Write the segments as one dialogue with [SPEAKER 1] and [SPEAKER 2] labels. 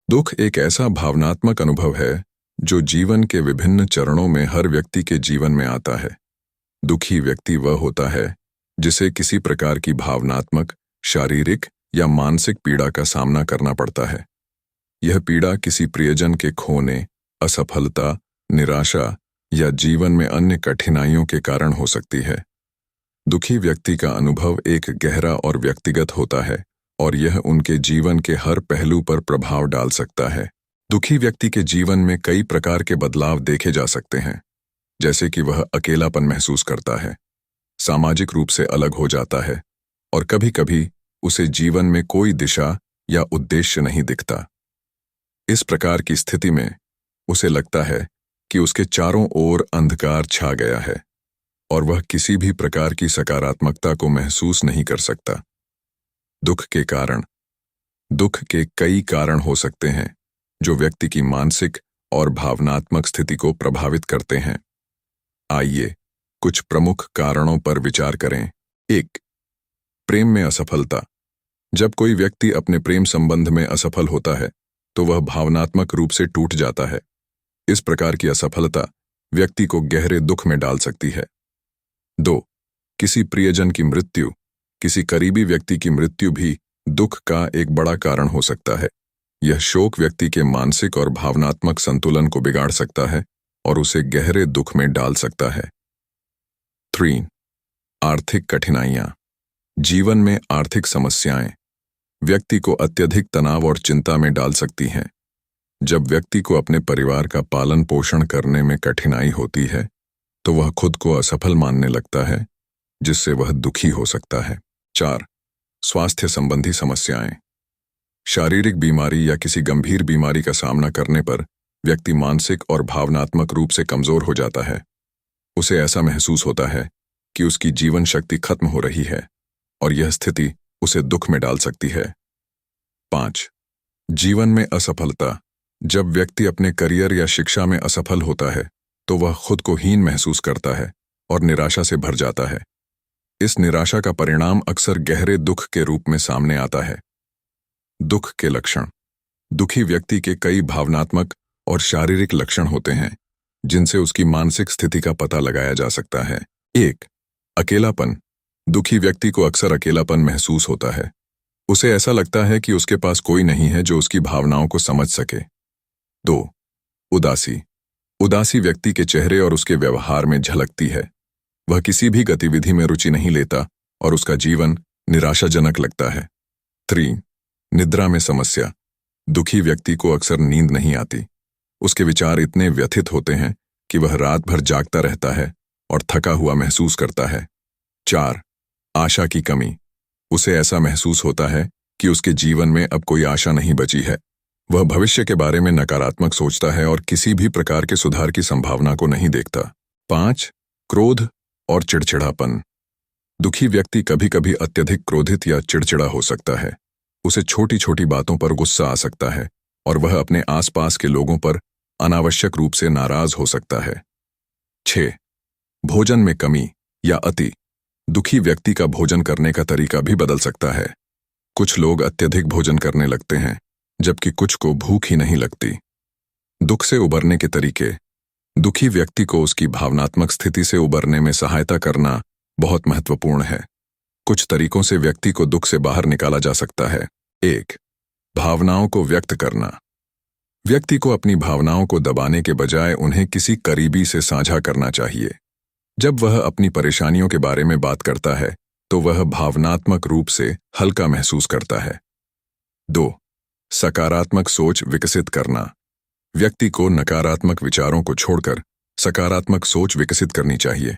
[SPEAKER 1] दुख एक ऐसा भावनात्मक अनुभव है जो जीवन के विभिन्न चरणों में हर व्यक्ति के जीवन में आता है। दुखी व्यक्ति वह होता है जिसे किसी प्रकार की भावनात्मक, शारीरिक या मानसिक पीड़ा का सामना करना पड़ता है। यह पीड़ा किसी प्रियजन के खोने, असफलता, निराशा या जीवन में अन्य कठिनाइयों के कारण हो सकती है। दुखी व्यक्ति का अनुभव एक गहरा और व्यक्तिगत होता है और यह उनके जीवन के हर पहलू पर प्रभाव डाल सकता है। दुखी व्यक्ति के जीवन में कई प्रकार के बदलाव देखे जा सकते हैं, जैसे कि वह अकेलापन महसूस करता है, सामाजिक रूप से अलग हो जाता है और कभी-कभी उसे जीवन में कोई दिशा या उद्देश्य नहीं दिखता। इस प्रकार की स्थिति में उसे लगता है कि उसके चारों ओर अंधकार छा गया है और वह किसी भी प्रकार की सकारात्मकता को महसूस नहीं कर सकता। दुख के कई कारण हो सकते हैं जो व्यक्ति की मानसिक और भावनात्मक स्थिति को प्रभावित करते हैं। आइए कुछ प्रमुख कारणों पर विचार करें। 1. प्रेम में असफलता। जब कोई व्यक्ति अपने प्रेम संबंध में असफल होता है तो वह भावनात्मक रूप से टूट जाता है। इस प्रकार की असफलता व्यक्ति को गहरे दुख में डाल सकती है। 2. किसी प्रियजन की मृत्यु। किसी करीबी व्यक्ति की मृत्यु भी दुख का एक बड़ा कारण हो सकता है। यह शोक व्यक्ति के मानसिक और भावनात्मक संतुलन को बिगाड़ सकता है और उसे गहरे दुख में डाल सकता है। 3. आर्थिक कठिनाइयां। जीवन में आर्थिक समस्याएं व्यक्ति को अत्यधिक तनाव और चिंता में डाल सकती हैं। जब व्यक्ति को अपने परिवार का पालन पोषण करने में कठिनाई होती है तो वह खुद को असफल मानने लगता है, जिससे वह दुखी हो सकता है। 4. स्वास्थ्य संबंधी समस्याएं। शारीरिक बीमारी या किसी गंभीर बीमारी का सामना करने पर व्यक्ति मानसिक और भावनात्मक रूप से कमजोर हो जाता है। उसे ऐसा महसूस होता है कि उसकी जीवन शक्ति खत्म हो रही है और यह स्थिति उसे दुख में डाल सकती है। 5. जीवन में असफलता। जब व्यक्ति अपने करियर या शिक्षा में असफल होता है तो वह खुद को हीन महसूस करता है और निराशा से भर जाता है। इस निराशा का परिणाम अक्सर गहरे दुख के रूप में सामने आता है। दुख के लक्षण। दुखी व्यक्ति के कई भावनात्मक और शारीरिक लक्षण होते हैं जिनसे उसकी मानसिक स्थिति का पता लगाया जा सकता है। 1. अकेलापन। दुखी व्यक्ति को अक्सर अकेलापन महसूस होता है। उसे ऐसा लगता है कि उसके पास कोई नहीं है जो उसकी भावनाओं को समझ सके। 2. उदासी। उदासी व्यक्ति के चेहरे और उसके व्यवहार में झलकती है। वह किसी भी गतिविधि में रुचि नहीं लेता और उसका जीवन निराशाजनक लगता है। 3. निद्रा में समस्या। दुखी व्यक्ति को अक्सर नींद नहीं आती। उसके विचार इतने व्यथित होते हैं कि वह रात भर जागता रहता है और थका हुआ महसूस करता है। 4. आशा की कमी। उसे ऐसा महसूस होता है कि उसके जीवन में अब कोई आशा नहीं बची है। वह भविष्य के बारे में नकारात्मक सोचता है और किसी भी प्रकार के सुधार की संभावना को नहीं देखता। 5. क्रोध और चिड़चिड़ापन। दुखी व्यक्ति कभी-कभी अत्यधिक क्रोधित या चिड़चिड़ा हो सकता है। उसे छोटी-छोटी बातों पर गुस्सा आ सकता है और वह अपने आसपास के लोगों पर अनावश्यक रूप से नाराज हो सकता है। 6. भोजन में कमी या अति। दुखी व्यक्ति का भोजन करने का तरीका भी बदल सकता है। कुछ लोग अत्यधिक भोजन करने लगते हैं, जबकि कुछ को भूख ही नहीं लगती। दुख से उबरने के तरीके। दुखी व्यक्ति को उसकी भावनात्मक स्थिति से उबरने में सहायता करना बहुत महत्वपूर्ण है। कुछ तरीकों से व्यक्ति को दुख से बाहर निकाला जा सकता है। 1. भावनाओं को व्यक्त करना। व्यक्ति को अपनी भावनाओं को दबाने के बजाय उन्हें किसी करीबी से साझा करना चाहिए। जब वह अपनी परेशानियों के बारे में बात करता है तो वह भावनात्मक रूप से हल्का महसूस करता है। 2. सकारात्मक सोच विकसित करना। व्यक्ति को नकारात्मक विचारों को छोड़कर सकारात्मक सोच विकसित करनी चाहिए।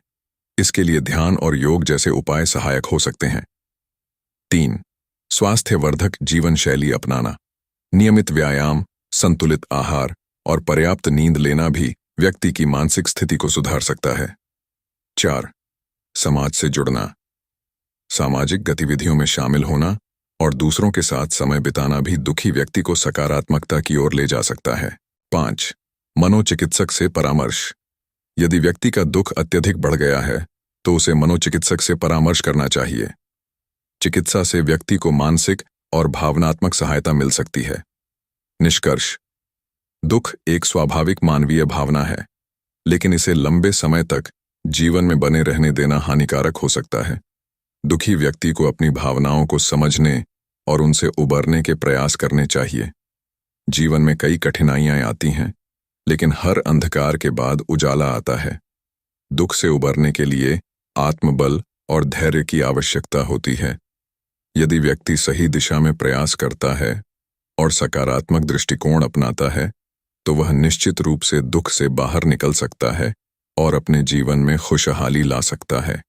[SPEAKER 1] इसके लिए ध्यान और योग जैसे उपाय सहायक हो सकते हैं। 3. स्वास्थ्यवर्धक जीवन शैली अपनाना। नियमित व्यायाम, संतुलित आहार और पर्याप्त नींद लेना भी व्यक्ति की मानसिक स्थिति को सुधार सकता है। 4. समाज से जुड़ना। सामाजिक गतिविधियों में शामिल होना और दूसरों के साथ समय बिताना भी दुखी व्यक्ति को सकारात्मकता की ओर ले जा सकता है। 5. मनोचिकित्सक से परामर्श। यदि व्यक्ति का दुख अत्यधिक बढ़ गया है तो उसे मनोचिकित्सक से परामर्श करना चाहिए। चिकित्सा से व्यक्ति को मानसिक और भावनात्मक सहायता मिल सकती है। निष्कर्ष। दुख एक स्वाभाविक मानवीय भावना है, लेकिन इसे लंबे समय तक जीवन में बने रहने देना हानिकारक हो सकता है। दुखी व्यक्ति को अपनी भावनाओं को समझने और उनसे उबरने के प्रयास करने चाहिए। जीवन में कई कठिनाइयां आती हैं, लेकिन हर अंधकार के बाद उजाला आता है। दुख से उबरने के लिए आत्मबल और धैर्य की आवश्यकता होती है। यदि व्यक्ति सही दिशा में प्रयास करता है और सकारात्मक दृष्टिकोण अपनाता है, तो वह निश्चित रूप से दुख से बाहर निकल सकता है और अपने जीवन में खुशहाली ला सकता है।